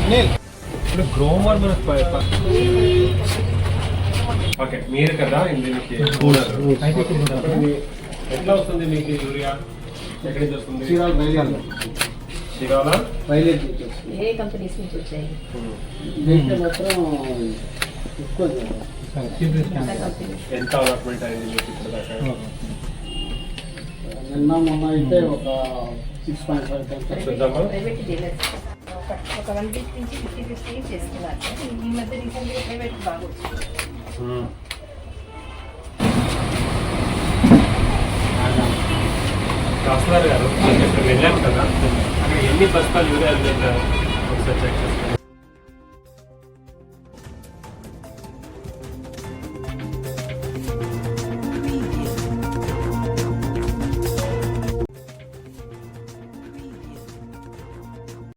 ఇప్పుడు గ్రోమర్ మన ఓకే మీరు కదా దీనికి ఎట్లా వస్తుంది మీకు యూరియా ఎక్కడి నుంచి వస్తుంది శ్రీకాళ ఏ కంపెనీస్ నుంచి వచ్చాయి ఎంత అలాట్మెంట్ అయింది మీకు ఇప్పుడు దాకా నిన్న మొన్న అయితే ఒక 6.5 చూద్దామా ప్రైవేట్ డీలర్స్ ఒక 1 వీక్ నుంచి 50-50 చేస్తున్నారు. ఈ మధ్య రీసెంట్గా ప్రైవేట్ బాగా వచ్చింది. కాస్తున్నారు గారు ఇక్కడ వెళ్ళాను కదా అక్కడ ఎన్ని బస్తాలు యూరియా ఒకసారి చెక్ చేసుకోండి.